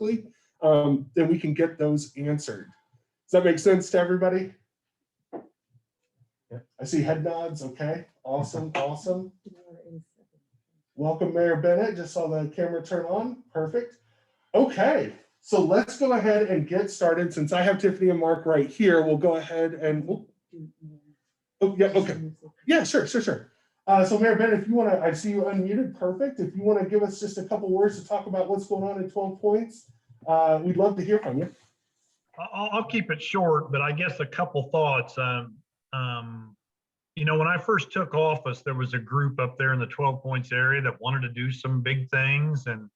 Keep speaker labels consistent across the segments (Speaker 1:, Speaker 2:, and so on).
Speaker 1: quickly, then we can get those answered. Does that make sense to everybody? Yeah. I see head nods. Okay, awesome, awesome. Welcome, Mayor Bennett. Just saw the camera turn on. Perfect. Okay, so let's go ahead and get started. Since I have Tiffany and Mark right here, we'll go ahead and oh yeah, okay. Yeah, sure. So Mayor Bennett, if you want to, I see you unmuted. Perfect. If you want to give us just a couple words to talk about what's going on in 12 points, we'd love to hear from you.
Speaker 2: I'll keep it short, but I guess a couple thoughts. You know, when I first took office, there was a group up there in the 12 points area that wanted to do some big things, and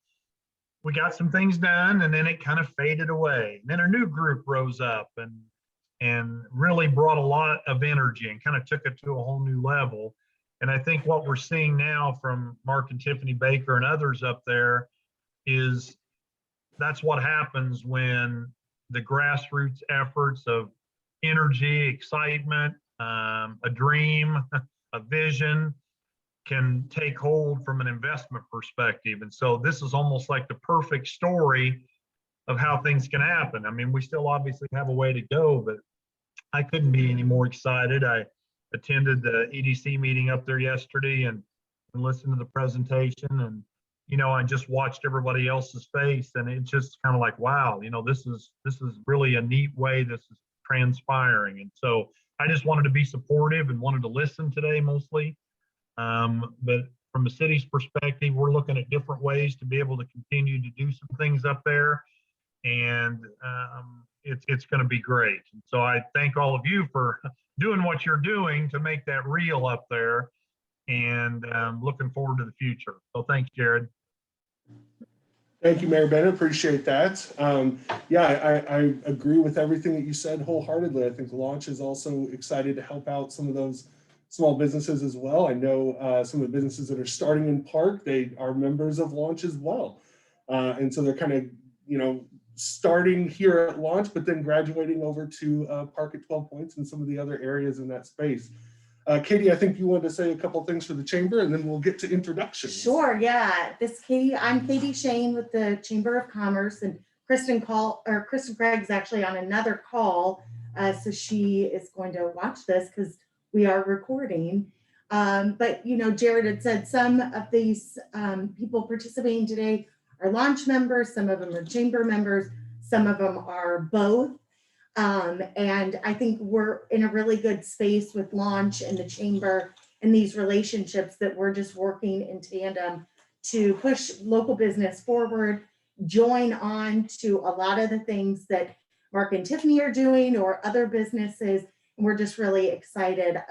Speaker 2: we got some things done, and then it kind of faded away. And then a new group rose up and really brought a lot of energy and kind of took it to a whole new level. And I think what we're seeing now from Mark and Tiffany Baker and others up there is that's what happens when the grassroots efforts of energy, excitement, a dream, a vision can take hold from an investment perspective. And so this is almost like the perfect story of how things can happen. I mean, we still obviously have a way to go, but I couldn't be any more excited. I attended the EDC meeting up there yesterday and listened to the presentation, and you know, I just watched everybody else's face, and it's just kind of like, wow, you know, this is really a neat way this is transpiring. And so I just wanted to be supportive and wanted to listen today mostly. But from the city's perspective, we're looking at different ways to be able to continue to do some things up there, and it's going to be great. And so I thank all of you for doing what you're doing to make that real up there, and looking forward to the future. So thanks, Jared.
Speaker 1: Thank you, Mayor Bennett. Appreciate that. Yeah, I agree with everything that you said wholeheartedly. I think Launch is also excited to help out some of those small businesses as well. I know some of the businesses that are starting in Park, they are members of Launch as well. And so they're kind of, you know, starting here at Launch, but then graduating over to Park at 12 Points and some of the other areas in that space. Katie, I think you wanted to say a couple things for the chamber, and then we'll get to introductions.
Speaker 3: Sure, yeah. I'm Katie Shane with the Chamber of Commerce, and Kristen Craig's actually on another call, so she is going to watch this because we are recording. But you know, Jared had said some of these people participating today are Launch members, some of them are Chamber members, some of them are both. And I think we're in a really good space with Launch and the Chamber and these relationships that we're just working in tandem to push local business forward, join on to a lot of the things that Mark and Tiffany are doing or other businesses. And we're just really excited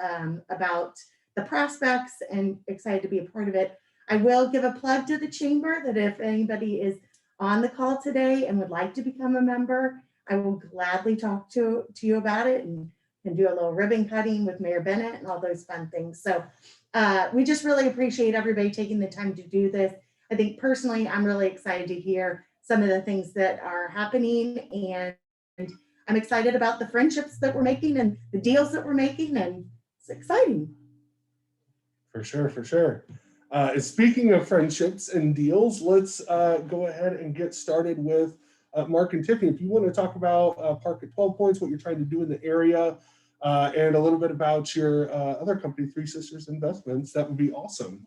Speaker 3: about the prospects and excited to be a part of it. I will give a plug to the Chamber that if anybody is on the call today and would like to become a member, I will gladly talk to you about it and do a little ribbon cutting with Mayor Bennett and all those fun things. So we just really appreciate everybody taking the time to do this. I think personally, I'm really excited to hear some of the things that are happening, and I'm excited about the friendships that we're making and the deals that we're making, and it's exciting.
Speaker 1: For sure, for sure. Speaking of friendships and deals, let's go ahead and get started with Mark and Tiffany. If you want to talk about Park at 12 Points, what you're trying to do in the area, and a little bit about your other company, Three Sisters Investments, that would be awesome.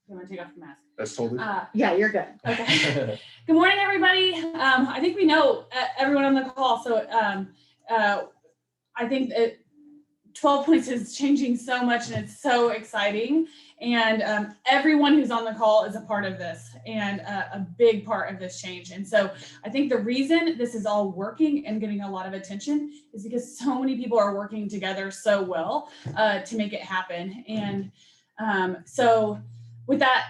Speaker 4: You want to take off the mask?
Speaker 1: That's totally.
Speaker 3: Yeah, you're good.
Speaker 4: Okay. Good morning, everybody. I think we know everyone on the call, so I think that 12 Points is changing so much, and it's so exciting. And everyone who's on the call is a part of this and a big part of this change. And so I think the reason this is all working and getting a lot of attention is because so many people are working together so well to make it happen. And so with that,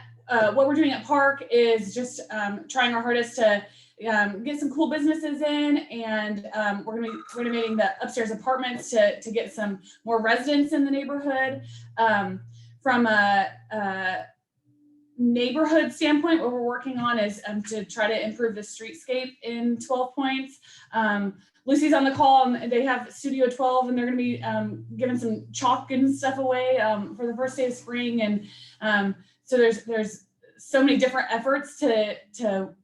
Speaker 4: what we're doing at Park is just trying our hardest to get some cool businesses in, and we're gonna be renovating the upstairs apartments to get some more residents in the neighborhood. From a neighborhood standpoint, what we're working on is to try to improve the streetscape in 12 Points. Lucy's on the call, and they have Studio 12, and they're going to be giving some chalk and stuff away for the first day of spring. And so there's so many different efforts to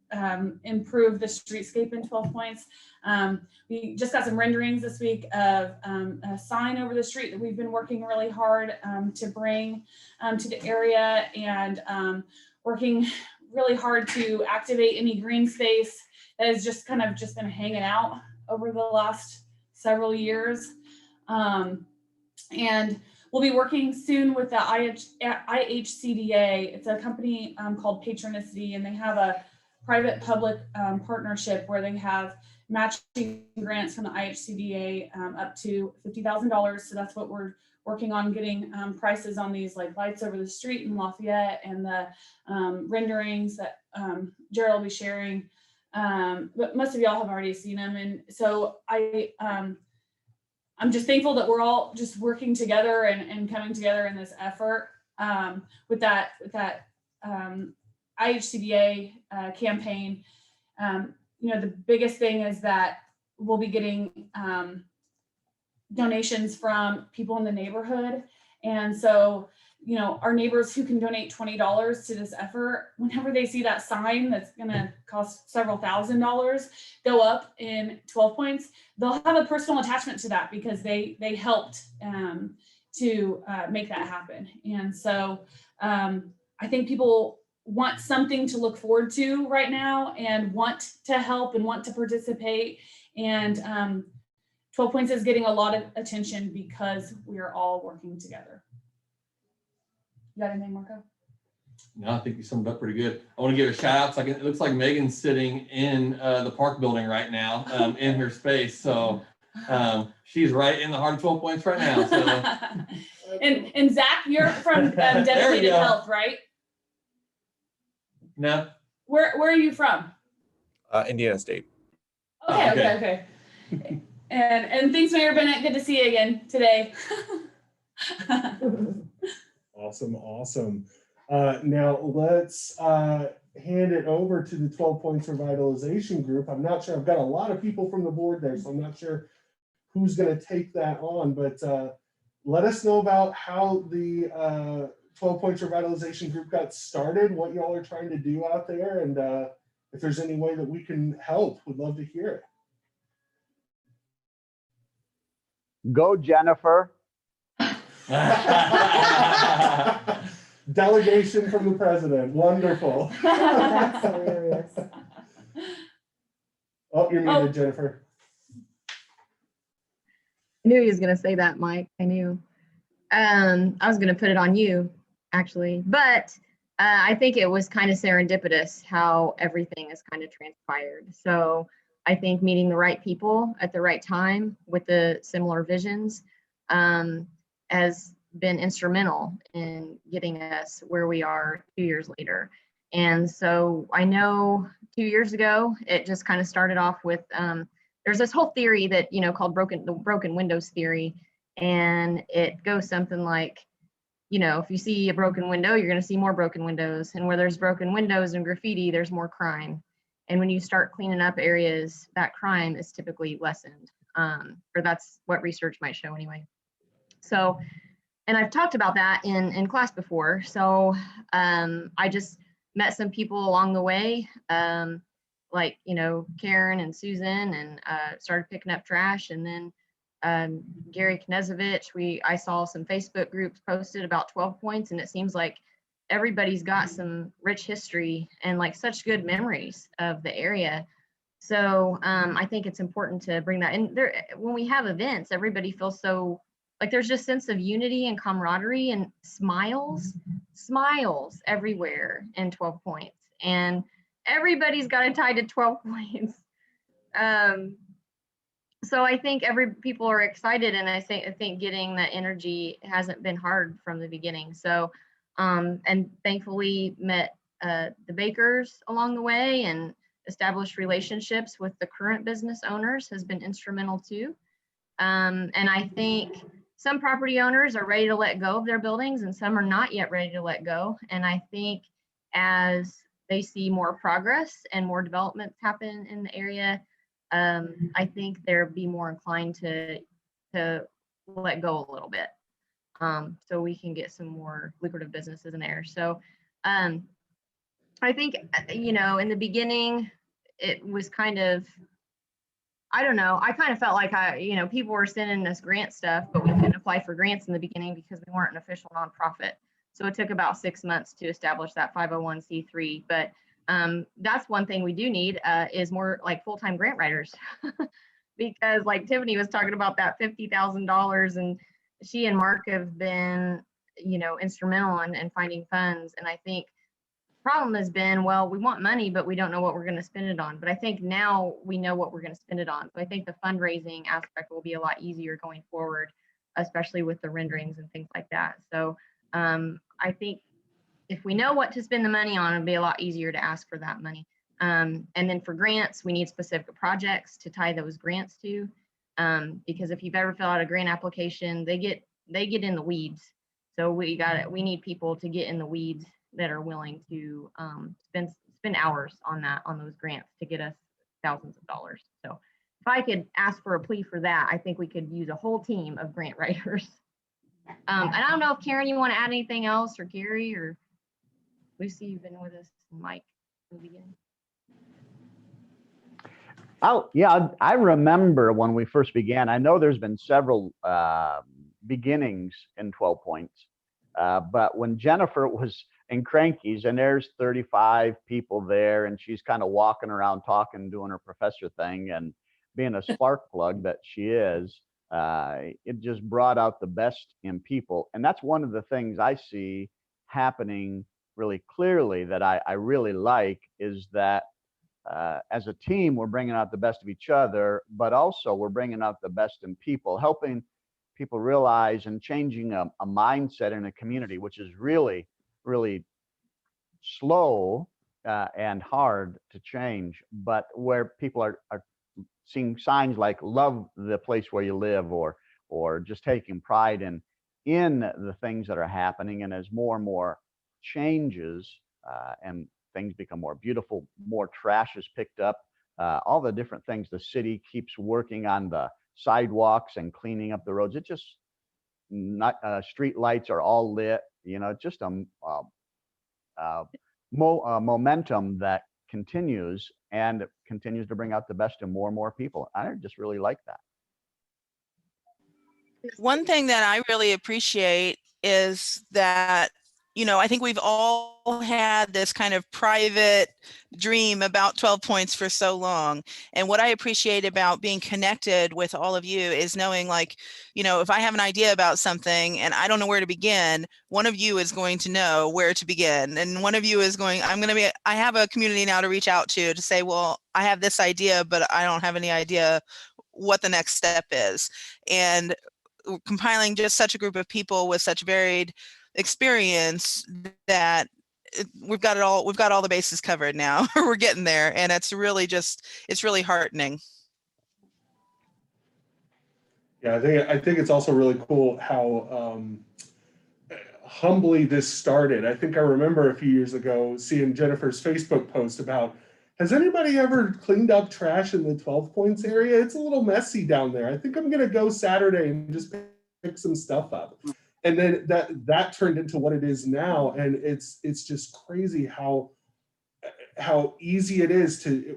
Speaker 4: improve the streetscape in 12 Points. We just got some renderings this week of a sign over the street that we've been working really hard to bring to the area, and working really hard to activate any green space that has just kind of been hanging out over the last several years. And we'll be working soon with the IHCDA. It's a company called Patronicity, and they have a private-public partnership where they have matching grants from the IHCDA up to $50,000. So that's what we're working on, getting prices on these like lights over the street in Lafayette, and the renderings that Gerald will be sharing. But most of y'all have already seen them. And so I'm just thankful that we're all just working together and coming together in this effort with that IHCDA campaign. The biggest thing is that we'll be getting donations from people in the neighborhood. And so, our neighbors who can donate $20 to this effort, whenever they see that sign that's going to cost several $1,000s go up in 12 Points, they'll have a personal attachment to that because they helped to make that happen. And so I think people want something to look forward to right now, and want to help and want to participate. And 12 Points is getting a lot of attention because we are all working together. You got anything, Marco?
Speaker 5: No, I think you summed up pretty good. I want to give a shout out. It looks like Megan's sitting in the park building right now in her space. So she's right in the heart of 12 Points right now. So.
Speaker 4: and Zach, you're from Dedicated Health, right?
Speaker 5: No.
Speaker 4: Where are you from?
Speaker 6: Indiana State.
Speaker 4: Okay. And thanks, Mayor Bennett. Good to see you again today.
Speaker 1: Awesome. Now let's hand it over to the 12 Points Revitalization Group. I'm not sure, I've got a lot of people from the board there, so I'm not sure who's going to take that on, but let us know about how the 12 Points Revitalization Group got started, what y'all are trying to do out there, and if there's any way that we can help, we'd love to hear it.
Speaker 7: Go, Jennifer.
Speaker 1: Delegation from the president. Wonderful.
Speaker 3: That's hilarious.
Speaker 1: Oh, you're muted, Jennifer.
Speaker 8: I knew he was going to say that, Mike. I knew. I was going to put it on you, actually. But I think it was kind of serendipitous how everything has kind of transpired. So I think meeting the right people at the right time with the similar visions has been instrumental in getting us where we are 2 years later. And so I know 2 years ago, it just kind of started off with, there's this whole theory that, called the broken windows theory. And it goes something like, if you see a broken window, you're going to see more broken windows. And where there's broken windows and graffiti, there's more crime. And when you start cleaning up areas, that crime is typically lessened, or that's what research might show anyway. So, and I've talked about that in class before. So I just met some people along the way, like, Karen and Susan, and started picking up trash. And then Gary Knezovich, I saw some Facebook groups posted about 12 Points, and it seems like everybody's got some rich history and like such good memories of the area. So I think it's important to bring that in there. When we have events, everybody feels so like there's just sense of unity and camaraderie and smiles everywhere in 12 Points. And everybody's got it tied to 12 Points. So I think people are excited, and I think getting that energy hasn't been hard from the beginning. So, and thankfully met the bakers along the way, and established relationships with the current business owners has been instrumental too. And I think some property owners are ready to let go of their buildings, and some are not yet ready to let go. And I think as they see more progress and more developments happen in the area, I think they'll be more inclined to let go a little bit, so we can get some more lucrative businesses in there. So I think, you know, in the beginning, it was kind of, I don't know, I kind of felt like people were sending us grant stuff, but we couldn't apply for grants in the beginning because we weren't an official nonprofit. So it took about 6 months to establish that 501c3. But that's one thing we do need is more like full-time grant writers. Because like Tiffany was talking about that $50,000, and she and Mark have been, instrumental in finding funds. And I think problem has been, well, we want money, but we don't know what we're going to spend it on. But I think now we know what we're going to spend it on. So I think the fundraising aspect will be a lot easier going forward, especially with the renderings and things like that. So I think if we know what to spend the money on, it'll be a lot easier to ask for that money. And then for grants, we need specific projects to tie those grants to. Because if you've ever filled out a grant application, they get in the weeds. So we need people to get in the weeds that are willing to spend hours on those grants to get us thousands of dollars. So if I could ask for a plea for that, I think we could use a whole team of grant writers. And I don't know if Karen, you want to add anything else, or Gary, or Lucy, you've been with us, and Mike from the beginning.
Speaker 7: Oh, yeah, I remember when we first began. I know there's been several beginnings in 12 Points, but when Jennifer was in Crankies, and there's 35 people there, and she's kind of walking around talking, doing her professor thing, and being a spark plug that she is, it just brought out the best in people. And that's one of the things I see happening really clearly that I really like, is that as a team, we're bringing out the best of each other, but also we're bringing out the best in people, helping people realize and changing a mindset in a community, which is really, really slow and hard to change, but where people are seeing signs like love the place where you live, or just taking pride in the things that are happening. And as more and more changes and things become more beautiful, more trash is picked up, all the different things, the city keeps working on the sidewalks and cleaning up the roads. It just street lights are all lit, just momentum that continues and continues to bring out the best in more and more people. I just really like that.
Speaker 9: One thing that I really appreciate is that, I think we've all had this kind of private dream about 12 Points for so long. And what I appreciate about being connected with all of you is knowing, like, if I have an idea about something and I don't know where to begin, one of you is going to know where to begin. And one of you is I have a community now to reach out to say, well, I have this idea, but I don't have any idea what the next step is. And compiling just such a group of people with such varied experience that we've got all the bases covered now. We're getting there, and it's really heartening.
Speaker 1: Yeah, I think it's also really cool how humbly this started. I think I remember a few years ago seeing Jennifer's Facebook post about, has anybody ever cleaned up trash in the 12 Points area? It's a little messy down there. I think I'm gonna go Saturday and just pick some stuff up. And then that turned into what it is now. And it's just crazy how easy it is to,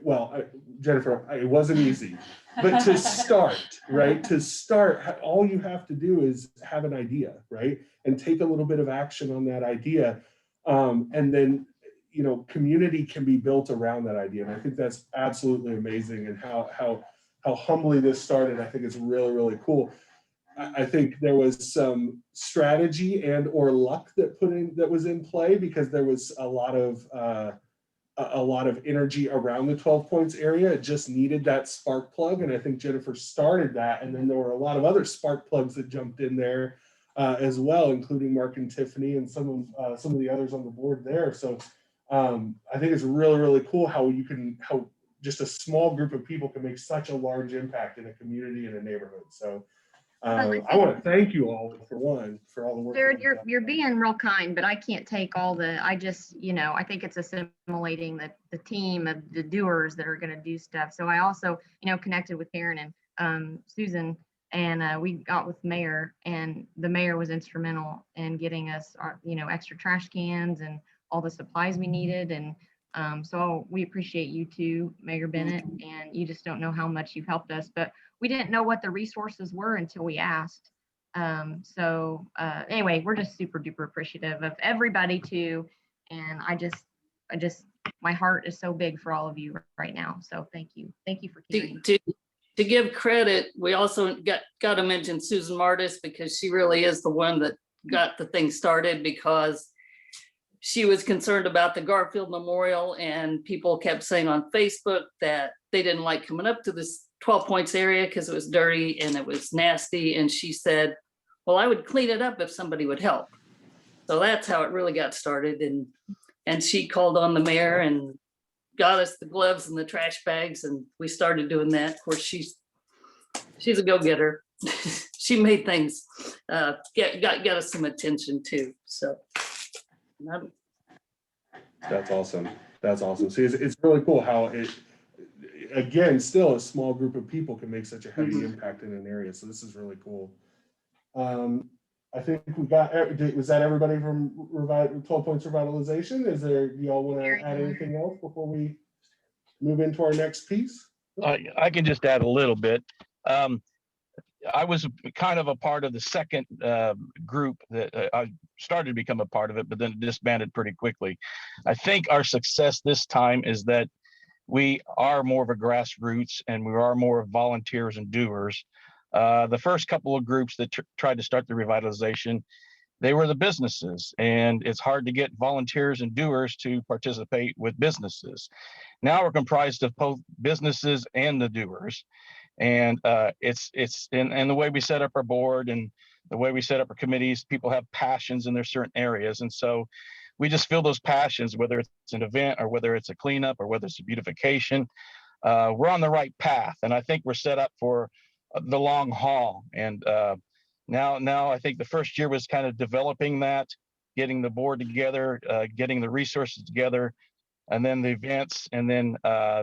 Speaker 1: Jennifer, it wasn't easy, but to start, right? To start, all you have to do is have an idea, right? And take a little bit of action on that idea. And then, community can be built around that idea. And I think that's absolutely amazing. And how humbly this started, I think it's really, really cool. I think there was some strategy and or luck that was in play, because there was a lot of energy around the 12 Points area. It just needed that spark plug, and I think Jennifer started that. And then there were a lot of other spark plugs that jumped in there as well, including Mark and Tiffany and some of the others on the board there. So I think it's really, really cool how just a small group of people can make such a large impact in a community and a neighborhood. So I want to thank you all for all the work.
Speaker 8: Jared, you're being real kind, but I can't take all I think it's assimilating the team of the doers that are going to do stuff. So I also, connected with Karen and Susan, and we got with the mayor, and the mayor was instrumental in getting us, extra trash cans and all the supplies we needed. And So we appreciate you too, Mayor Bennett, and you just don't know how much you've helped us, but we didn't know what the resources were until we asked. Anyway, we're just super duper appreciative of everybody too. And I just, my heart is so big for all of you right now. So thank you. Thank you for caring.
Speaker 10: To give credit, we also got to mention Susan Martis, because she really is the one that got the thing started, because she was concerned about the Garfield Memorial, and people kept saying on Facebook that they didn't like coming up to this 12 Points area because it was dirty and it was nasty. And she said, well, I would clean it up if somebody would help. So that's how it really got started. And she called on the mayor and got us the gloves and the trash bags, and we started doing that. Of course, she's a go-getter. She made things got us some attention too. So
Speaker 1: That's awesome. That's awesome. See, it's really cool how it, again, still a small group of people can make such a heavy impact in an area. So this is really cool. I think we got, was that everybody from 12 Points Revitalization? Do y'all want to add anything else before we move into our next piece?
Speaker 11: I can just add a little bit. I was kind of a part of the second group that I started to become a part of it, but then disbanded pretty quickly. I think our success this time is that we are more of a grassroots and we are more volunteers and doers. The first couple of groups that tried to start the revitalization, they were the businesses, and it's hard to get volunteers and doers to participate with businesses. Now we're comprised of both businesses and the doers. And it's the way we set up our board and the way we set up our committees, people have passions in their certain areas. And so we just feel those passions, whether it's an event or whether it's a cleanup or whether it's a beautification, we're on the right path. And I think we're set up for the long haul. And now I think the first year was kind of developing that, getting the board together, getting the resources together, and then the events. And then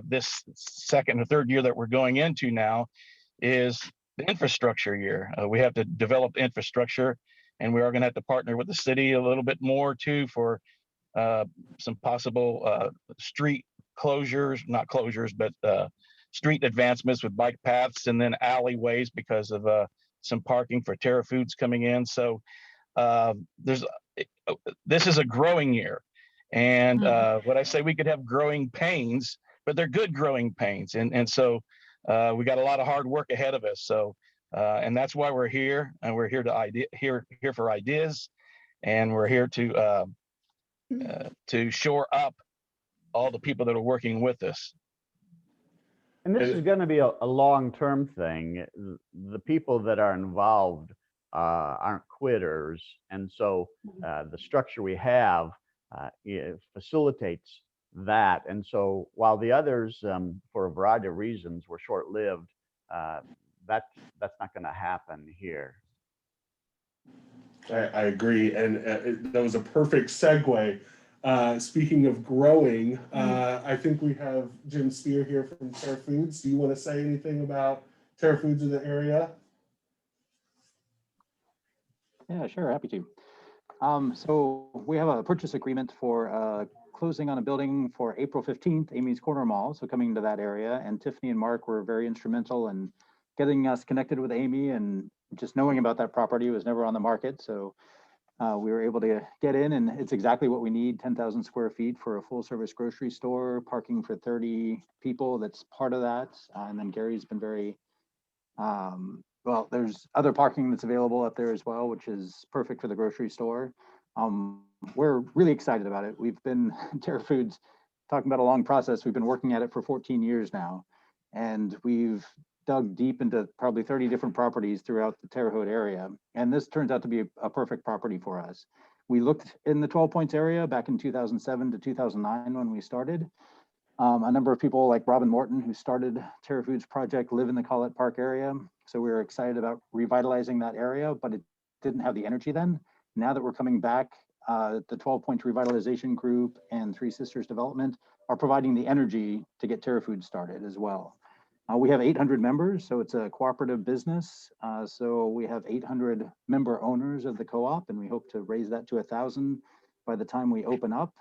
Speaker 11: this second or third year that we're going into now is the infrastructure year. We have to develop infrastructure, and we are going to have to partner with the city a little bit more too for some possible street closures, not closures, but street advancements with bike paths, and then alleyways because of some parking for Terra Foods coming in. So this is a growing year. And what I say, we could have growing pains, but they're good growing pains. And so we got a lot of hard work ahead of us. So, and that's why we're here, and we're here to here for ideas, and we're here to shore up all the people that are working with us.
Speaker 7: And this is going to be a long-term thing. The people that are involved aren't quitters. And so the structure we have it facilitates that. And so while the others, for a variety of reasons, were short-lived, that's not going to happen here.
Speaker 1: I agree. And that was a perfect segue. Speaking of growing, I think we have Jim Spear here from Terra Foods. Do you want to say anything about Terra Foods in the area?
Speaker 12: Yeah, sure, happy to. So we have a purchase agreement for closing on a building for April 15th, Amy's Corner Mall, so coming to that area. And Tiffany and Mark were very instrumental in getting us connected with Amy, and just knowing about that property. Was never on the market. So we were able to get in, and it's exactly what we need, 10,000 square feet for a full service grocery store, parking for 30 people. That's part of that. And then Gary's been very, well, there's other parking that's available up there as well, which is perfect for the grocery store. We're really excited about it. We've been, Terra Foods, talking about a long process. We've been working at it for 14 years now, and we've dug deep into probably 30 different properties throughout the Terre Haute area. And this turns out to be a perfect property for us. We looked in the 12 Points area back in 2007 to 2009 when we started. A number of people like Robin Morton, who started Terra Foods Project, live in the Collette Park area. So we were excited about revitalizing that area, but it didn't have the energy then. Now that we're coming back, the 12 Points Revitalization Group and Three Sisters Development are providing the energy to get Terra Foods started as well. We have 800 members, so it's a cooperative business. So we have 800 member owners of the co-op, and we hope to raise that to 1,000 by the time we open up.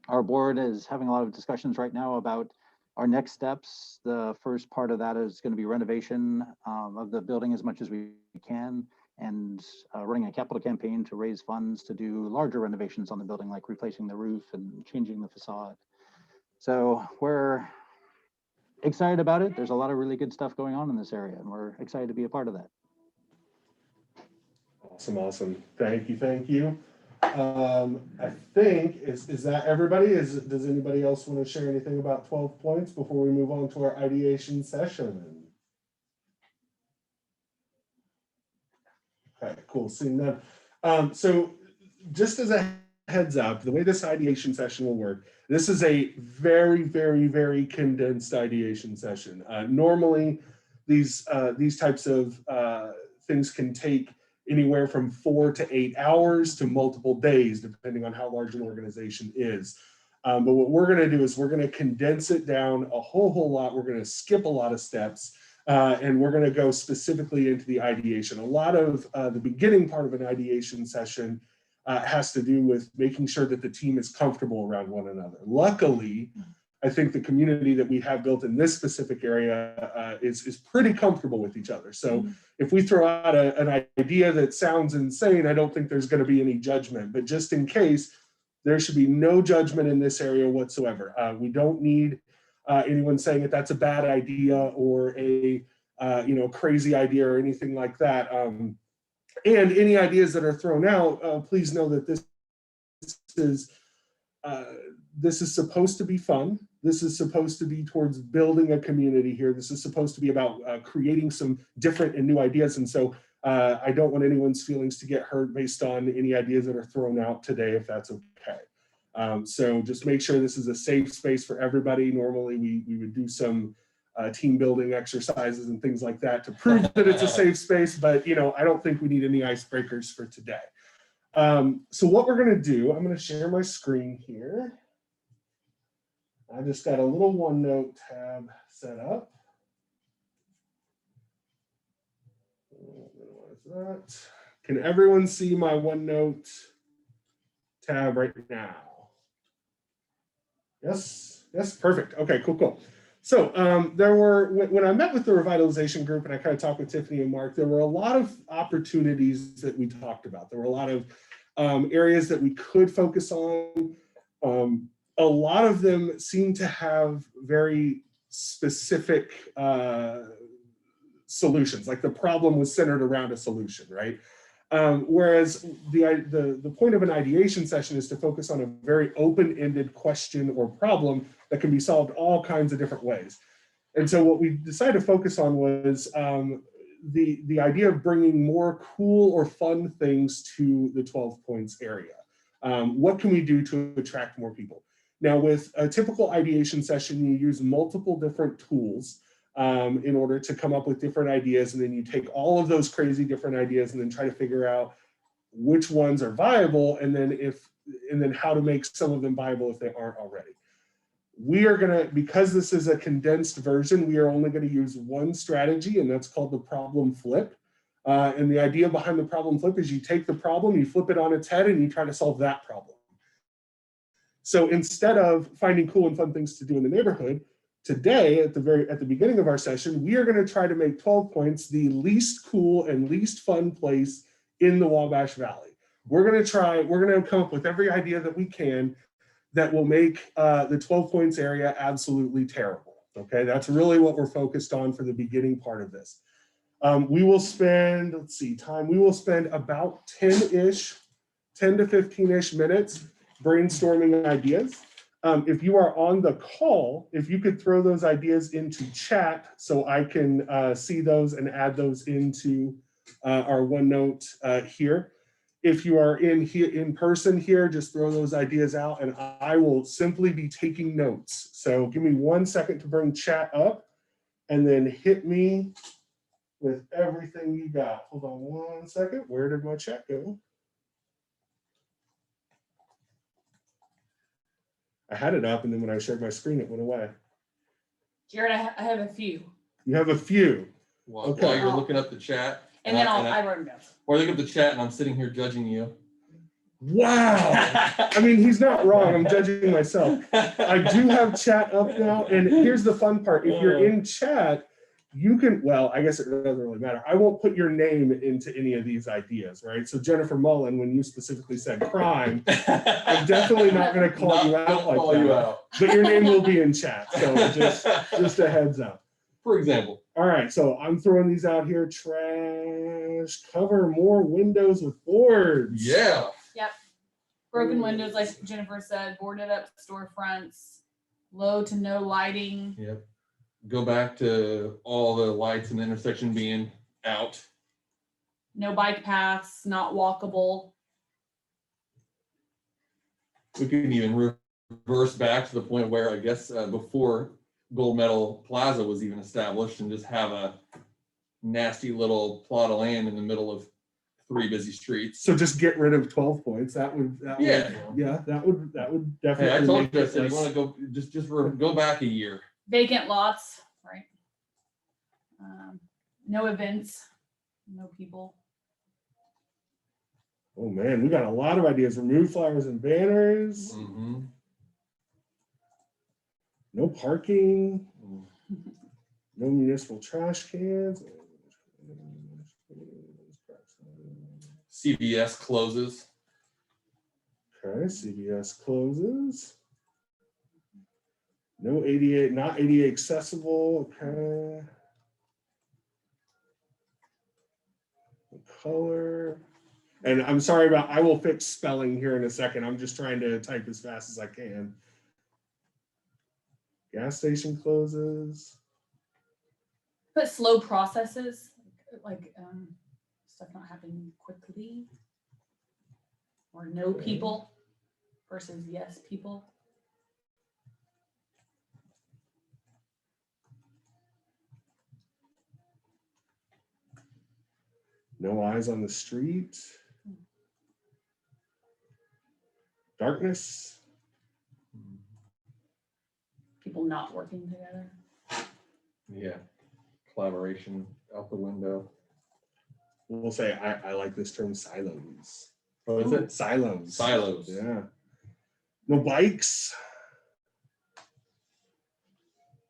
Speaker 12: Our board is having a lot of discussions right now about our next steps. The first part of that is going to be renovation of the building as much as we can, and running a capital campaign to raise funds to do larger renovations on the building, like replacing the roof and changing the facade. So we're excited about it. There's a lot of really good stuff going on in this area, and we're excited to be a part of that.
Speaker 1: Awesome, awesome. Thank you, thank you. I think, is that everybody? Does anybody else want to share anything about 12 points before we move on to our ideation session? Okay, cool, seeing that. So just as a heads up, the way this ideation session will work, this is a very, very, very condensed ideation session. Normally, these types of things can take anywhere from 4 to 8 hours to multiple days, depending on how large an organization is. But what we're going to do is we're going to condense it down a whole lot. We're going to skip a lot of steps, and we're going to go specifically into the ideation. A lot of the beginning part of an ideation session has to do with making sure that the team is comfortable around one another. Luckily, I think the community that we have built in this specific area is pretty comfortable with each other. So if we throw out an idea that sounds insane, I don't think there's going to be any judgment. But just in case, there should be no judgment in this area whatsoever. We don't need anyone saying that that's a bad idea or a crazy idea or anything like that. And any ideas that are thrown out, please know that this is supposed to be fun. This is supposed to be towards building a community here. This is supposed to be about creating some different and new ideas. And so I don't want anyone's feelings to get hurt based on any ideas that are thrown out today, if that's okay. So just make sure this is a safe space for everybody. Normally we would do some team building exercises and things like that to prove that it's a safe space, but I don't think we need any icebreakers for today. So what we're going to do, I'm going to share my screen here. I just got a little OneNote tab set up. What is that? Can everyone see my OneNote tab right now? Yes, perfect. Okay, cool. So when I met with the revitalization group and I kind of talked with Tiffany and Mark, there were a lot of opportunities that we talked about. There were a lot of areas that we could focus on. A lot of them seem to have very specific solutions, like the problem was centered around a solution, right? Whereas the point of an ideation session is to focus on a very open-ended question or problem that can be solved all kinds of different ways. And so what we decided to focus on was the idea of bringing more cool or fun things to the 12 points area. What can we do to attract more people? Now, with a typical ideation session, you use multiple different tools in order to come up with different ideas. And then you take all of those crazy different ideas and then try to figure out which ones are viable and then how to make some of them viable if they aren't already. We are gonna, because this is a condensed version, we are only gonna use one strategy, and that's called the problem flip. And the idea behind the problem flip is you take the problem, you flip it on its head, and you try to solve that problem. So instead of finding cool and fun things to do in the neighborhood, today, at the beginning of our session, we are going to try to make 12 points the least cool and least fun place in the Wabash Valley. We're going to come up with every idea that we can that will make the 12 points area absolutely terrible. Okay, that's really what we're focused on for the beginning part of this. We will spend, we will spend about 10 to 15-ish minutes brainstorming ideas. If you are on the call, if you could throw those ideas into chat so I can see those and add those into our OneNote here. If you are in person here, just throw those ideas out and I will simply be taking notes. So give me 1 second to bring chat up and then hit me with everything you got. Hold on 1 second. Where did my chat go? I had it up, and then when I shared my screen, it went away.
Speaker 4: Jared, I have a few.
Speaker 1: You have a few.
Speaker 5: While you're looking up the chat.
Speaker 4: And then I wrote them down.
Speaker 5: Or look up the chat and I'm sitting here judging you.
Speaker 1: Wow. I mean, he's not wrong. I'm judging myself. I do have chat up now. And here's the fun part. If you're in chat, you can, well, I guess it doesn't really matter. I won't put your name into any of these ideas, right? So Jennifer Mullen, when you specifically said crime, I'm definitely not going to call you out like that. But your name will be in chat. So just a heads up.
Speaker 5: For example.
Speaker 1: All right, so I'm throwing these out here. Trash, cover more windows with boards.
Speaker 5: Yeah.
Speaker 4: Yep. Broken windows, like Jennifer said, boarded up storefronts, low to no lighting.
Speaker 5: Yep. Go back to all the lights in the intersection being out.
Speaker 4: No bike paths, not walkable.
Speaker 5: We can even reverse back to the point where I guess before Gold Medal Plaza was even established, and just have a nasty little plot of land in the middle of 3 busy streets.
Speaker 1: So just get rid of 12 points. That would that would definitely.
Speaker 5: Hey, I told you, I
Speaker 1: make
Speaker 5: said,
Speaker 1: it
Speaker 5: you want to go go back a year.
Speaker 4: Vacant lots, right? No events, no people.
Speaker 1: Oh man, we got a lot of ideas. Remove flowers and banners.
Speaker 5: Mm-hmm.
Speaker 1: No parking. No municipal trash cans.
Speaker 5: CVS closes.
Speaker 1: Okay, CVS closes. No ADA, not ADA accessible. Okay. Color. And I'm sorry about, I will fix spelling here in a second. I'm just trying to type as fast as I can. Gas station closes.
Speaker 4: Put slow processes, like stuff not happening quickly. Or no people versus yes people.
Speaker 1: No eyes on the street. Darkness.
Speaker 4: People not working together.
Speaker 5: Yeah. Collaboration out the window.
Speaker 1: We'll say, I like this term, silos.
Speaker 5: What is it?
Speaker 1: Silos.
Speaker 5: Silos.
Speaker 1: Yeah. No bikes.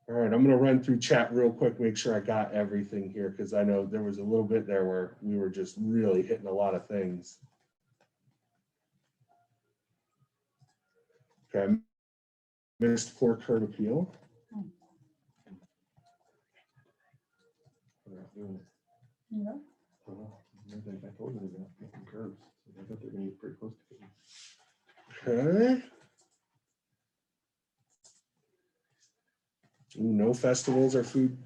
Speaker 1: All right, I'm gonna run through chat real quick, make sure I got everything here, because I know there was a little bit there where we were just really hitting a lot of things. Okay, missed poor curb appeal.
Speaker 4: Yeah.
Speaker 5: I told you they're gonna have some curbs. I thought they're gonna get pretty close to it.
Speaker 1: Okay. Ooh, no festivals or food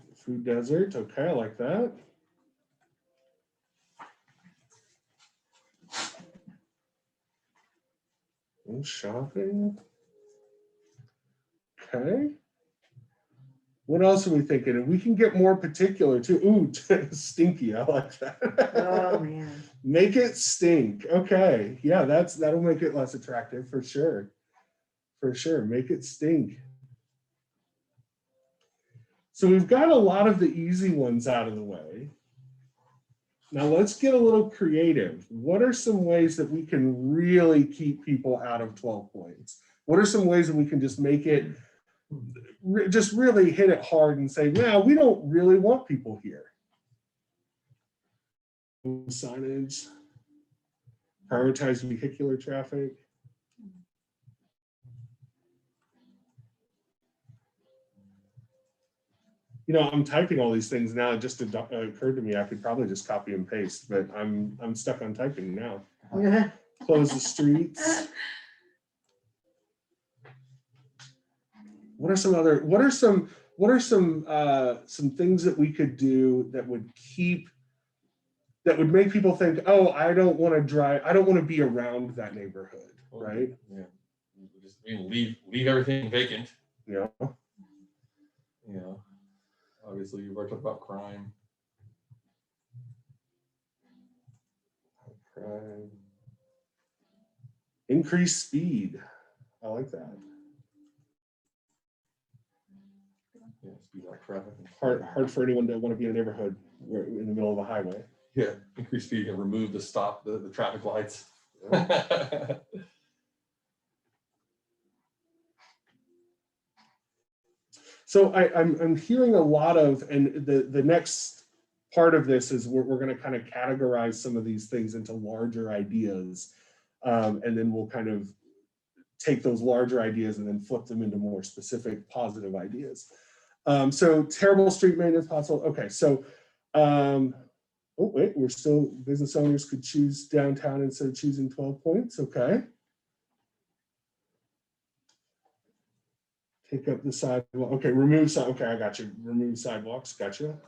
Speaker 1: desert. Okay, I like that. No shopping. Okay. What else are we thinking? And we can get more particular too. Ooh, stinky. I like that.
Speaker 3: Oh man.
Speaker 1: Make it stink. Okay. Yeah, that'll make it less attractive for sure. For sure. Make it stink. So we've got a lot of the easy ones out of the way. Now let's get a little creative. What are some ways that we can really keep people out of 12 points? What are some ways that we can just make it, just really hit it hard and say, no, we don't really want people here. Signage, prioritize vehicular traffic. You know, I'm typing all these things now. It just occurred to me I could probably just copy and paste, but I'm stuck on typing now.
Speaker 3: Yeah.
Speaker 1: Close the streets. What are some things that we could do that would make people think, oh, I don't want to drive, I don't want to be around that neighborhood, right?
Speaker 5: Yeah. Just leave everything vacant.
Speaker 1: Yeah.
Speaker 5: You know, obviously you were talking about crime.
Speaker 1: Crime. Increase speed. I like that.
Speaker 5: Yeah, speed out traffic.
Speaker 1: Hard for anyone to want to be in a neighborhood in the middle of a highway.
Speaker 5: Yeah, increase speed and remove the traffic lights.
Speaker 1: So I'm hearing a lot of, and the next part of this is we're going to kind of categorize some of these things into larger ideas, and then we'll kind of take those larger ideas and then flip them into more specific positive ideas. So terrible street maintenance possible. Okay, so oh wait, we're still, business owners could choose downtown instead of choosing 12 points. Okay. Take up the sidewalk. Okay, remove side. Okay, I got you. Remove sidewalks. Gotcha.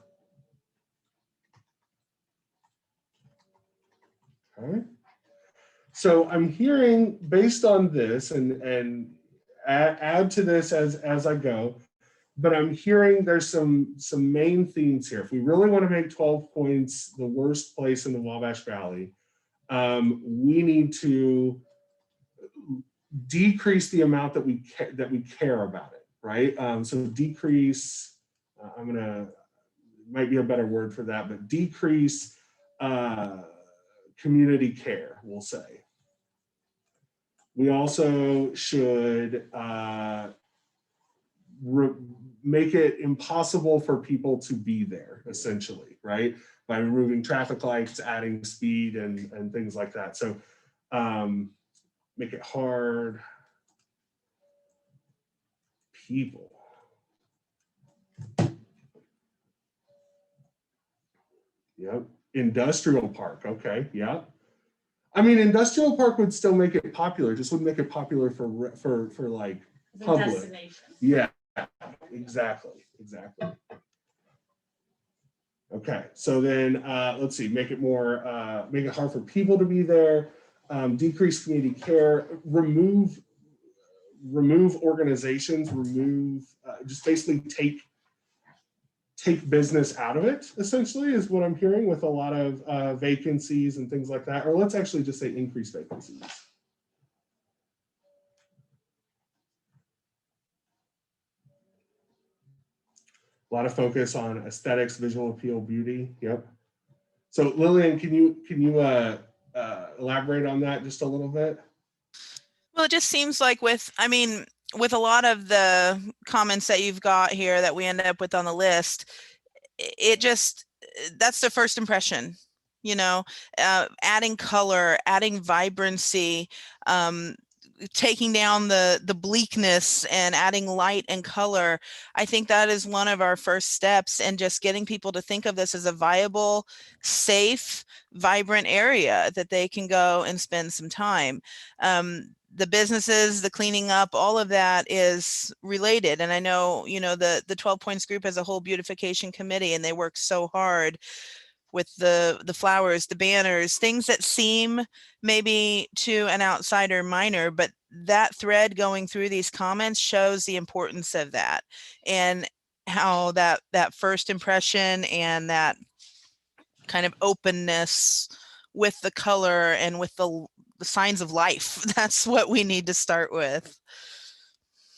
Speaker 1: Okay. So I'm hearing, based on this, and add to this as I go, but I'm hearing there's some main themes here. If we really want to make 12 points the worst place in the Wabash Valley, we need to decrease the amount that we care about it, right? So decrease. Might be a better word for that, but decrease community care, we'll say. We also should make it impossible for people to be there, essentially, right? By removing traffic lights, adding speed, and things like that. So make it hard. People. Yep. Industrial park. Okay. Yeah. I mean, industrial park would still make it popular. Just wouldn't make it popular for like
Speaker 4: The
Speaker 1: public.
Speaker 4: destination.
Speaker 1: Yeah. Exactly. Okay. So then let's see. Make it more. Make it hard for people to be there. Decrease community care. Remove organizations. Just basically take business out of it, essentially, is what I'm hearing, with a lot of vacancies and things like that. Or let's actually just say increase vacancies. A lot of focus on aesthetics, visual appeal, beauty. Yep. So Lillian, can you elaborate on that just a little bit?
Speaker 9: Well, it just seems like with a lot of the comments that you've got here that we end up with on the list, that's the first impression, adding color, adding vibrancy, taking down the bleakness and adding light and color. I think that is one of our first steps, and just getting people to think of this as a viable, safe, vibrant area that they can go and spend some time. The businesses, the cleaning up, all of that is related. And I know, the 12 Points group has a whole beautification committee, and they work so hard with the flowers, the banners, things that seem maybe to an outsider minor, but that thread going through these comments shows the importance of that, and how that first impression and that kind of openness with the color and with the signs of life, that's what we need to start with.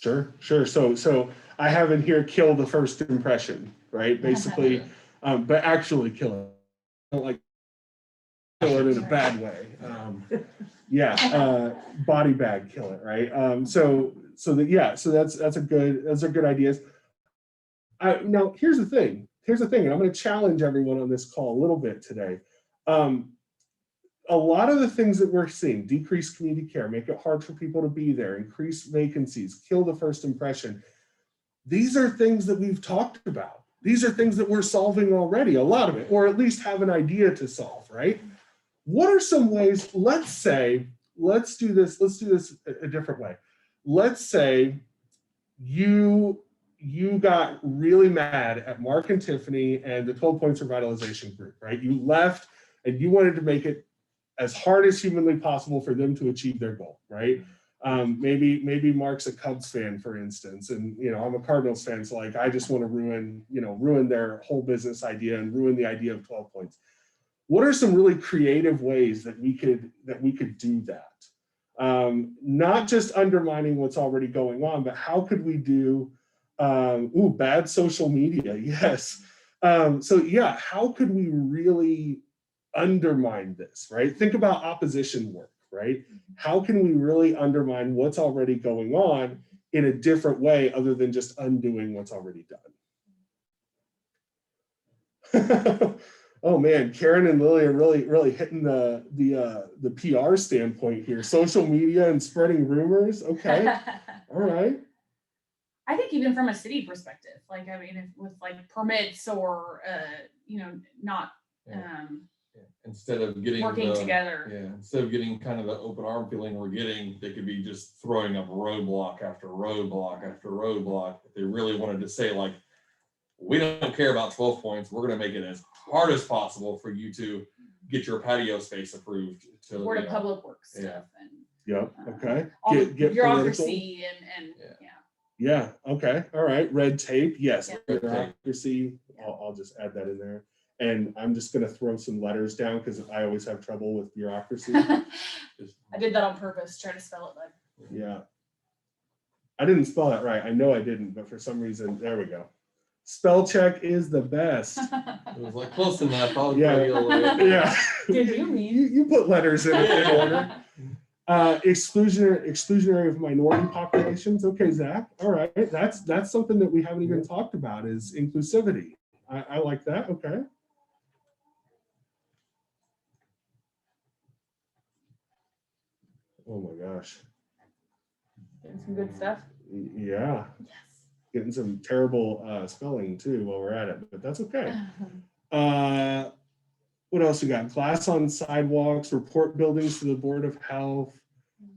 Speaker 1: Sure. So I have in here, kill the first impression, right? Basically, but actually kill it. I don't like kill it in a bad way. Body bag, kill it, right? So that's a good idea. Now here's the thing, and I'm going to challenge everyone on this call a little bit today. A lot of the things that we're seeing, decrease community care, make it hard for people to be there, increase vacancies, kill the first impression. These are things that we've talked about. These are things that we're solving already, a lot of it, or at least have an idea to solve, right? What are some ways, let's do this a different way. Let's say you got really mad at Mark and Tiffany and the 12 Points Revitalization Group, right? You left and you wanted to make it as hard as humanly possible for them to achieve their goal, right? Maybe Mark's a Cubs fan, for instance, and I'm a Cardinals fan, so like I just want to ruin their whole business idea and ruin the idea of 12 points. What are some really creative ways that we could do that? Not just undermining what's already going on, but how could we do bad social media? Yes. How could we really undermine this, right? Think about opposition work, right? How can we really undermine what's already going on in a different way other than just undoing what's already done? Oh man, Karen and Lily are really hitting the PR standpoint here. Social media and spreading rumors. Okay, all right.
Speaker 4: I think even from a city perspective, like, I mean, if with like permits or, not,
Speaker 5: Yeah. Instead of getting
Speaker 4: working
Speaker 5: the-
Speaker 4: together.
Speaker 5: Yeah, instead of getting kind of the open arm feeling we're getting, they could be just throwing up roadblock after roadblock after roadblock. If they really wanted to say like, we don't care about 12 points, we're gonna make it as hard as possible for you to get your patio space approved.
Speaker 4: Board of Public Works
Speaker 5: Yeah.
Speaker 4: stuff and
Speaker 1: Yep. Okay.
Speaker 4: all the
Speaker 1: Get political.
Speaker 4: bureaucracy and
Speaker 5: Yeah.
Speaker 1: Yeah. Okay. All right. Red tape. Yes.
Speaker 4: Yeah.
Speaker 5: Red tape.
Speaker 1: Bureaucracy. I'll just add that in there. And I'm just going to throw some letters down because I always have trouble with bureaucracy.
Speaker 4: I did that on purpose, try to spell it like.
Speaker 1: Yeah. I didn't spell that right. I know I didn't, but for some reason, there we go. Spell check is the best.
Speaker 5: It was like close enough. I'll
Speaker 1: Yeah.
Speaker 5: give you a little.
Speaker 1: Yeah.
Speaker 4: Did you mean?
Speaker 1: You put letters in order. Exclusionary of minority populations. Okay, Zach. All right. That's something that we haven't even talked about is inclusivity. I like that. Okay. Oh my gosh.
Speaker 4: Getting some good stuff.
Speaker 1: Yeah.
Speaker 4: Yes.
Speaker 1: Getting some terrible spelling too while we're at it, but that's okay. What else we got? Class on sidewalks, report buildings to the Board of Health,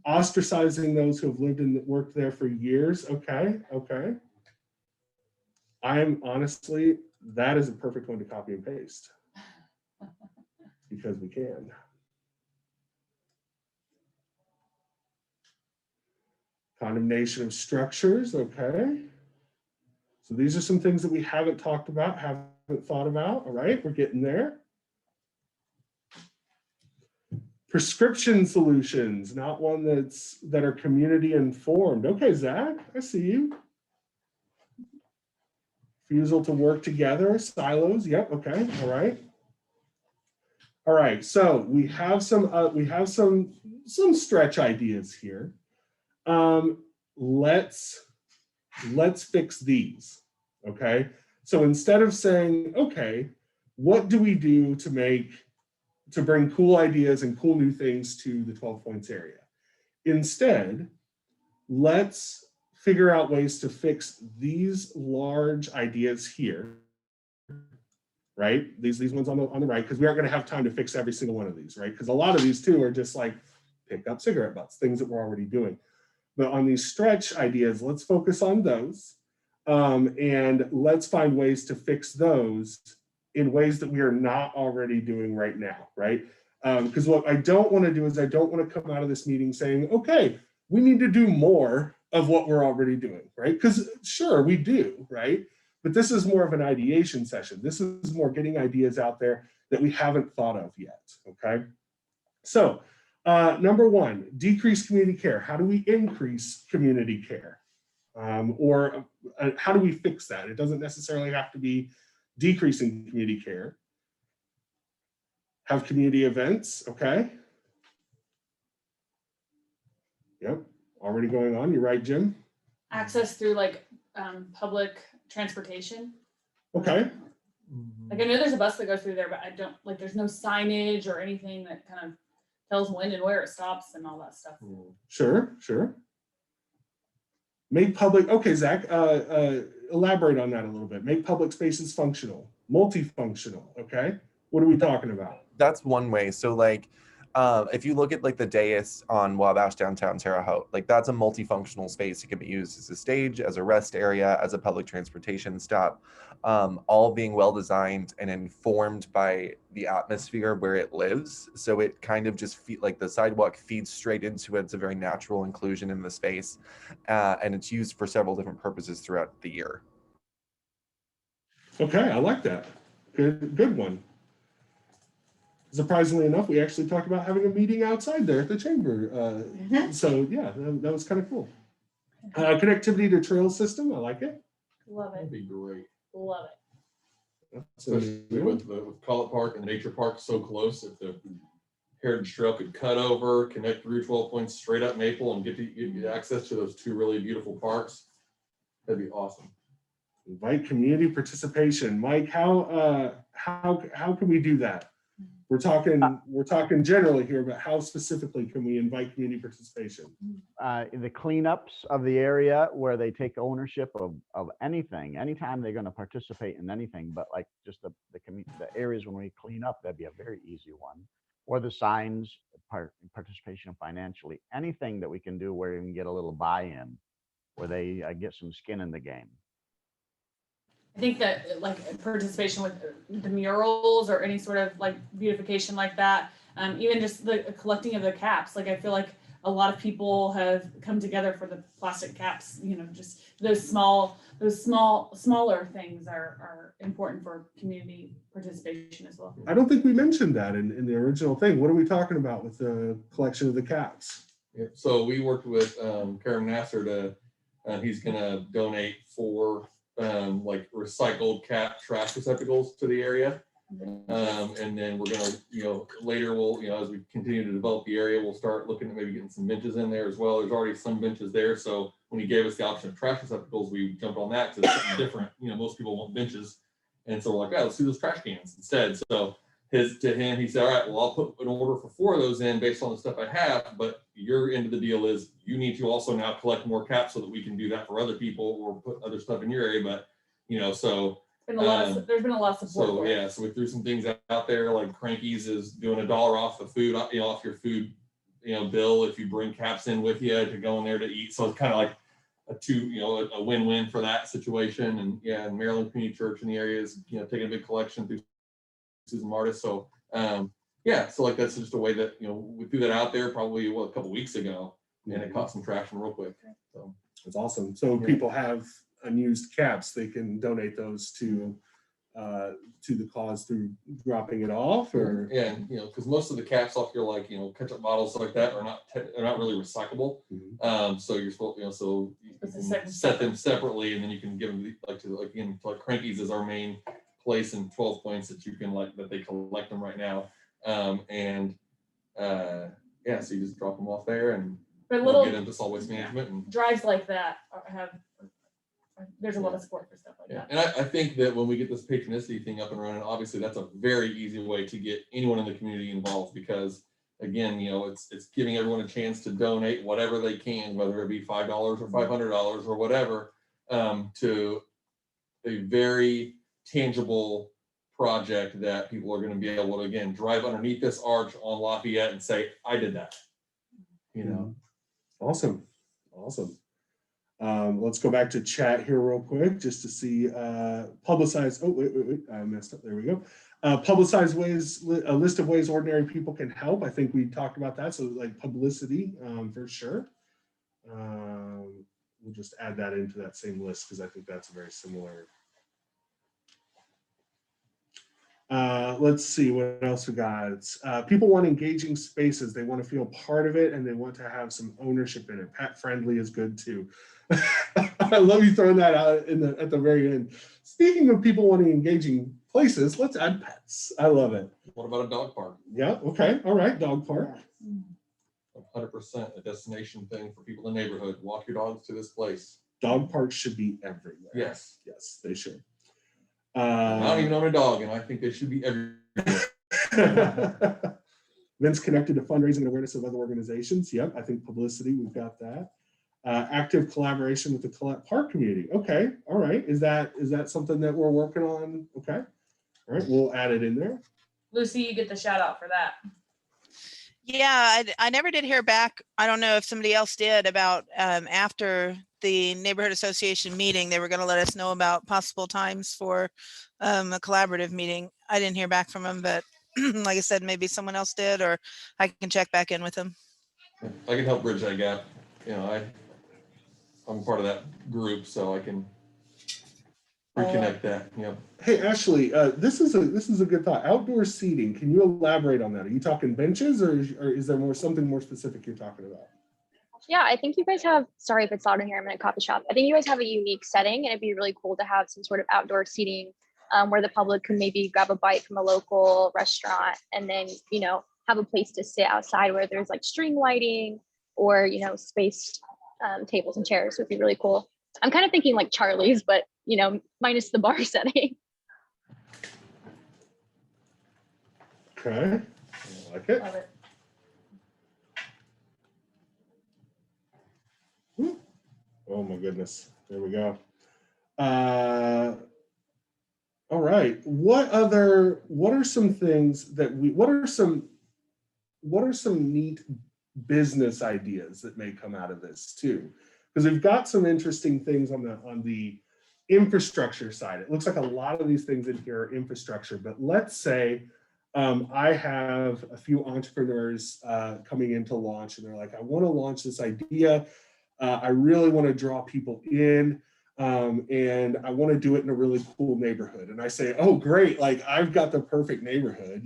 Speaker 1: ostracizing those who have lived and worked there for years. Okay, okay. I'm honestly, that is a perfect one to copy and paste because we can. Condemnation of structures. Okay. So these are some things that we haven't talked about, haven't thought about. All right, we're getting there. Prescription solutions, not one that are community informed. Okay, Zach, I see you. Refusal to work together, silos. Yep. Okay. All right. All right. So we have some stretch ideas here. Let's fix these. Okay. So instead of saying, okay, what do we do to bring cool ideas and cool new things to the 12 points area? Instead, let's figure out ways to fix these large ideas here, right? These ones on the right, because we aren't going to have time to fix every single one of these, right? Because a lot of these too are just like pick up cigarette butts, things that we're already doing. But on these stretch ideas, let's focus on those. And let's find ways to fix those in ways that we are not already doing right now, right? Because what I don't want to do is I don't want to come out of this meeting saying, okay, we need to do more of what we're already doing, right? Because sure, we do, right? But this is more of an ideation session. This is more getting ideas out there that we haven't thought of yet, okay? So number one, decrease community care. How do we increase community care? Or how do we fix that? It doesn't necessarily have to be decreasing community care. Have community events, okay? Yep, already going on. You're right, Jim.
Speaker 4: Access through like public transportation.
Speaker 1: Okay.
Speaker 4: Like I know there's a bus that goes through there, but I don't like there's no signage or anything that kind of tells when and where it stops and all that stuff.
Speaker 1: Sure, sure. Make public, okay, Zach, elaborate on that a little bit. Make public spaces functional, multifunctional, okay? What are we talking about?
Speaker 6: That's one way. So like, if you look at like the dais on Wabash downtown Terre Haute, like that's a multifunctional space. It can be used as a stage, as a rest area, as a public transportation stop, all being well designed and informed by the atmosphere where it lives. So it kind of just like the sidewalk feeds straight into it. It's a very natural inclusion in the space, and it's used for several different purposes throughout the year.
Speaker 1: Okay, I like that. Good one. Surprisingly enough, we actually talked about having a meeting outside there at the chamber. So yeah, that was kind of cool. Connectivity to trail system, I like it.
Speaker 4: Love
Speaker 5: That'd
Speaker 4: it.
Speaker 5: be great.
Speaker 4: Love it.
Speaker 5: Especially with College Park and the nature park so close. If the Heritage Trail could cut over, connect through 12 Points straight up Maple and get access to those two really beautiful parks. That'd be awesome.
Speaker 1: Invite community participation. Mike, how can we do that? We're talking generally here, but how specifically can we invite community participation?
Speaker 7: The cleanups of the area where they take ownership of anything, anytime they're going to participate in anything, but like just the areas when we clean up, that'd be a very easy one. Or the signs, participation financially, anything that we can do where we can get a little buy-in, where they get some skin in the game.
Speaker 4: I think that like participation with the murals or any sort of like beautification like that, even just the collecting of the caps. Like I feel like a lot of people have come together for the plastic caps. You know, just those smaller things are important for community participation as well.
Speaker 1: I don't think we mentioned that in the original thing. What are we talking about with the collection of the caps?
Speaker 5: Yeah, so we worked with Karim Nasser to, he's gonna donate 4 like recycled cap trash receptacles to the area. And then we're gonna, later we'll, as we continue to develop the area, we'll start looking at maybe getting some benches in there as well. There's already some benches there. So when he gave us the option of trash receptacles, we jumped on that because it's something different. Most people want benches. And so we're like, let's do those trash cans instead. So to him, he said, all right, well, I'll put an order for 4 of those in based on the stuff I have, but your end of the deal is you need to also now collect more caps so that we can do that for other people or put other stuff in your area. But, so
Speaker 4: there's been a lot of support.
Speaker 5: So yeah, so we threw some things out there, like Cranky's is doing $1 off the food, off your food, bill if you bring caps in with you to go in there to eat. So it's kind of like a win-win for that situation. And yeah, and Maryland Community Church in the area is taking a big collection through Susan Martis. So yeah, so like that's just a way that we threw that out there probably a couple weeks ago, and it caught some traction real quick. So
Speaker 1: it's awesome. So people have unused caps, they can donate those to the cause through dropping it off, or
Speaker 5: because most of the caps off your like ketchup bottles like that are not really recyclable. So you're supposed so you can set them separately, and then you can give them like Cranky's is our main place in 12 Points that you can that they collect them right now. So you just drop them off there and get into solid waste management and
Speaker 4: drives like that there's a lot of support for stuff like that.
Speaker 5: And I think that when we get this patronicity thing up and running, obviously that's a very easy way to get anyone in the community involved, because again, it's giving everyone a chance to donate whatever they can, whether it be $5 or $500 or whatever, to a very tangible project that people are going to be able to, again, drive underneath this arch on Lafayette and say, I did that.
Speaker 1: Awesome. Let's go back to chat here real quick just to see publicize. Oh, wait, I messed up. There we go. Publicize ways, a list of ways ordinary people can help. I think we talked about that. So like publicity for sure. We'll just add that into that same list because I think that's very similar. Let's see what else we got. People want engaging spaces. They want to feel part of it and they want to have some ownership in it. Pet friendly is good too. I love you throwing that out at the very end. Speaking of people wanting engaging places, let's add pets. I love it.
Speaker 5: What about a dog park?
Speaker 1: Yeah. Okay. All right. Dog park.
Speaker 5: 100% a destination thing for people in the neighborhood. Walk your dogs to this place.
Speaker 1: Dog parks should be everywhere.
Speaker 5: Yes.
Speaker 1: Yes, they should.
Speaker 5: I don't even own a dog, and I think they should be everywhere.
Speaker 1: Events connected to fundraising and awareness of other organizations. Yep, I think publicity, we've got that. Active collaboration with the Collette Park community. Okay, all right. Is that something that we're working on? Okay, all right, we'll add it in there.
Speaker 4: Lucy, you get the shout out for that.
Speaker 9: Yeah, I never did hear back. I don't know if somebody else did about after the neighborhood association meeting, they were going to let us know about possible times for a collaborative meeting. I didn't hear back from them, but like I said, maybe someone else did, or I can check back in with them.
Speaker 5: I can help bridge that gap. I'm part of that group, so I can reconnect that.
Speaker 1: Hey, Ashley, this is a good thought. Outdoor seating. Can you elaborate on that? Are you talking benches, or is there something more specific you're talking about?
Speaker 13: Yeah, I think you guys have, sorry if it's loud in here, I'm in a coffee shop. I think you guys have a unique setting, and it'd be really cool to have some sort of outdoor seating where the public can maybe grab a bite from a local restaurant and then, have a place to sit outside where there's like string lighting or, you know, spaced tables and chairs would be really cool. I'm kind of thinking like Charlie's, but, you know, minus the bar setting.
Speaker 1: Okay, I like it.
Speaker 4: Love it.
Speaker 1: Oh my goodness, there we go. All right, what are some things that what are some neat business ideas that may come out of this too? Because we've got some interesting things on the infrastructure side. It looks like a lot of these things in here are infrastructure, but let's say I have a few entrepreneurs coming into launch and they're like, I want to launch this idea. I really want to draw people in and I want to do it in a really cool neighborhood. And I say, oh, great. Like I've got the perfect neighborhood.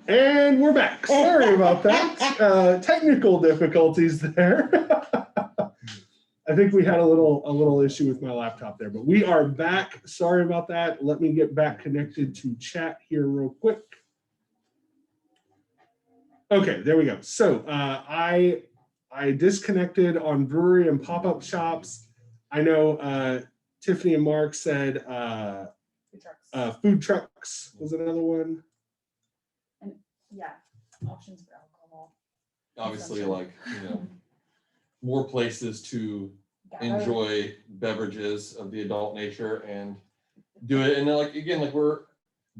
Speaker 1: And we're back. Sorry about that. Technical difficulties there. I think we had a little issue with my laptop there, but we are back. Sorry about that. Let me get back connected to chat here real quick. Okay, there we go. So I disconnected on brewery and pop-up shops. I know Tiffany and Mark said food trucks was another one.
Speaker 4: And yeah, options for alcohol.
Speaker 5: Obviously,
Speaker 4: consumption.
Speaker 5: like, you know, more places to enjoy beverages of the adult nature and do it. And then, like, again, like we're,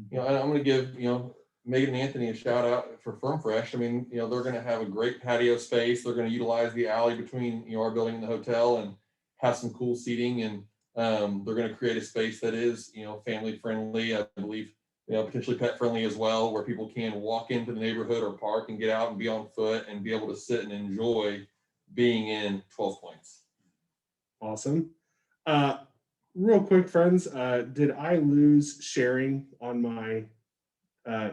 Speaker 5: you know, I'm going to give, you know, Megan and Anthony a shout out for Firm Fresh. I mean, you know, they're going to have a great patio space. They're going to utilize the alley between, you know, our building and the hotel and have some cool seating. And they're going to create a space that is, you know, family friendly. I believe, you know, potentially pet friendly as well, where people can walk into the neighborhood or park and get out and be on foot and be able to sit and enjoy being in 12 Points.
Speaker 1: Awesome. Real quick, friends, did I lose sharing on my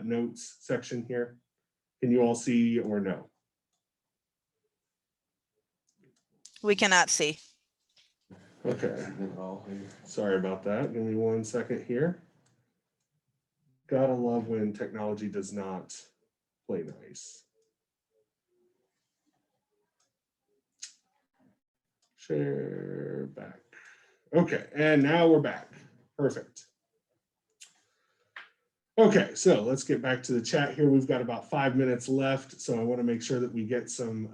Speaker 1: notes section here? Can you all see or no?
Speaker 9: We cannot see.
Speaker 1: Okay. Sorry about that. Give me 1 second here. Gotta love when technology does not play nice. Share back. Okay, and now we're back. Perfect. Okay, so let's get back to the chat here. We've got about 5 minutes left, so I want to make sure that we get some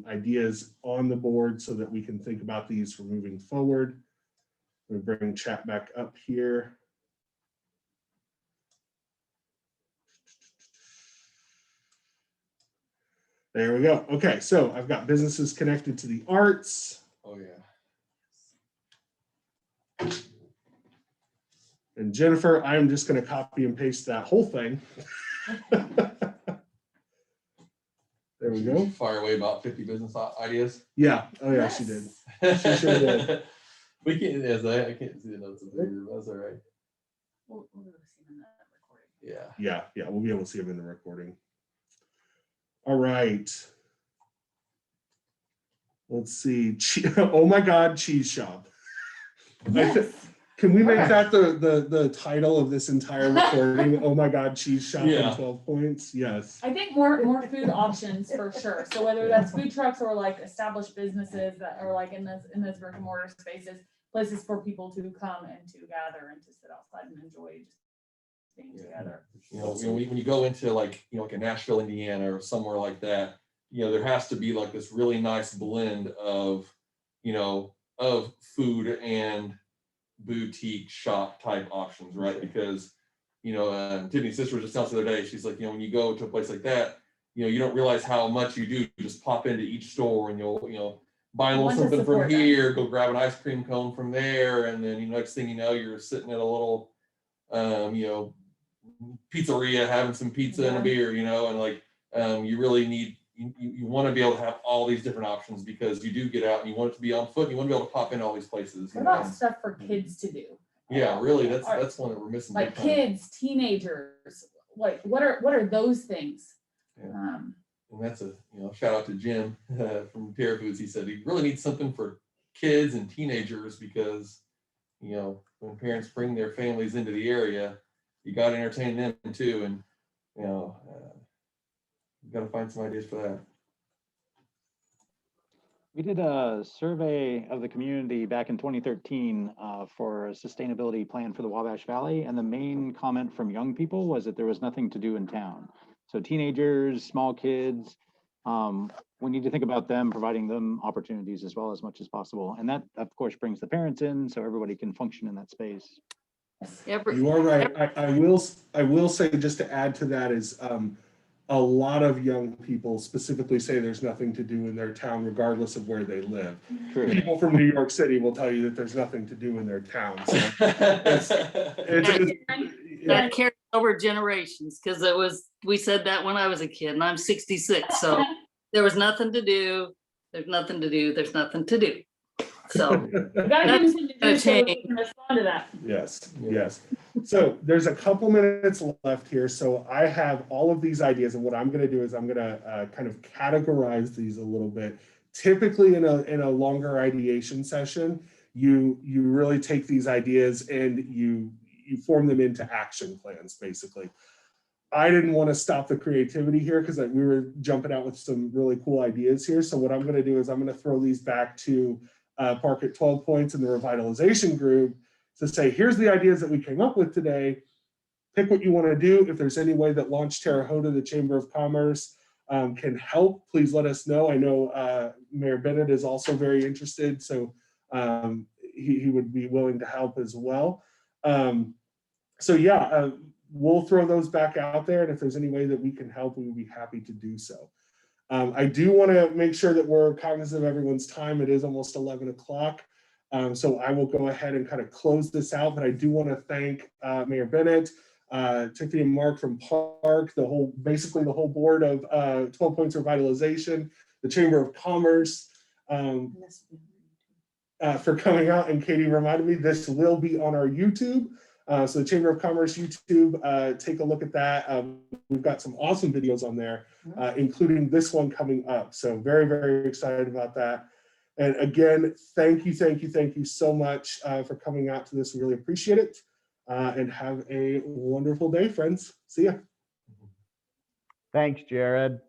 Speaker 1: ideas on the board so that we can think about these for moving forward. We bring chat back up here. There we go. Okay, so I've got businesses connected to the arts.
Speaker 5: Oh, yeah.
Speaker 1: And Jennifer, I am just going to copy and paste that whole thing. There we go.
Speaker 5: Fire away about 50 business ideas.
Speaker 1: Yeah. Oh, yeah, she did. She sure did.
Speaker 5: We can't, as I can't see the notes up there. That's all right.
Speaker 4: We'll see them in the recording.
Speaker 5: Yeah.
Speaker 1: Yeah, we'll be able to see them in the recording. All right. Let's see. Oh my God, cheese shop.
Speaker 4: Yes.
Speaker 1: Can we make that the title of this entire recording? Oh my God, cheese shop and 12 Points. Yes.
Speaker 4: I think more food options for sure. So whether that's food trucks or like established businesses that are like in those brick and mortar spaces, places for people to come and to gather and to sit outside and enjoy just being together.
Speaker 5: When you go into like a Nashville, Indiana, or somewhere like that, there has to be like this really nice blend of food and boutique shop type options, right? Because Tiffany's sister was just telling us the other day, she's like, when you go to a place like that, you don't realize how much you do. You just pop into each store and you'll buy a little
Speaker 4: Want to
Speaker 5: something from
Speaker 4: support them.
Speaker 5: here, go grab an ice cream cone from there, and then next thing you know, you're sitting at a little pizzeria having some pizza and a beer, and like you really need you want to be able to have all these different options, because you do get out and you want it to be on foot, and you want to be able to pop in all these places.
Speaker 4: What about stuff for kids to do?
Speaker 5: Yeah, really, that's one that we're missing.
Speaker 4: Like
Speaker 5: big time.
Speaker 4: kids, teenagers, like what are those things?
Speaker 5: Yeah. And that's a shout out to Jim from Terra Foods. He said he really needs something for kids and teenagers, because when parents bring their families into the area, you got to entertain them too, and you got to find some ideas for that.
Speaker 12: We did a survey of the community back in 2013 for a sustainability plan for the Wabash Valley, and the main comment from young people was that there was nothing to do in town. So teenagers, small kids, we need to think about them, providing them opportunities as well as much as possible. And that, of course, brings the parents in so everybody can function in that space.
Speaker 1: You are right. I will say, just to add to that, is a lot of young people specifically say there's nothing to do in their town, regardless of where they live.
Speaker 12: True.
Speaker 1: People from New York City will tell you that there's nothing to do in their town. So
Speaker 10: that carries over generations, because we said that when I was a kid, and I'm 66, so there was nothing to do. There's nothing to do. There's nothing to do. So
Speaker 4: We gotta give them something to do so we can respond to that.
Speaker 1: Yes. So there's a couple minutes left here. So I have all of these ideas, and what I'm going to do is I'm going to kind of categorize these a little bit. Typically in a longer ideation session, you really take these ideas and you form them into action plans, basically. I didn't want to stop the creativity here, because we were jumping out with some really cool ideas here. So what I'm going to do is I'm going to throw these back to Park at 12 Points and the revitalization group to say, here's the ideas that we came up with today. Pick what you want to do. If there's any way that Launch Terre Haute, the Chamber of Commerce, can help, please let us know. I know Mayor Bennett is also very interested, so he would be willing to help as well. So yeah, we'll throw those back out there, and if there's any way that we can help, we would be happy to do so. I do want to make sure that we're cognizant of everyone's time. It is almost 11 o'clock. So I will go ahead and kind of close this out, but I do want to thank Mayor Bennett, Tiffany and Mark from Park, basically the whole board of 12 Points Revitalization, the Chamber of Commerce, for coming out. And Katie reminded me, this will be on our YouTube. So the Chamber of Commerce YouTube, take a look at that. We've got some awesome videos on there, including this one coming up. So very, very excited about that. And again, thank you so much for coming out to this. We really appreciate it. And have a wonderful day, friends. See ya.
Speaker 7: Thanks, Jared.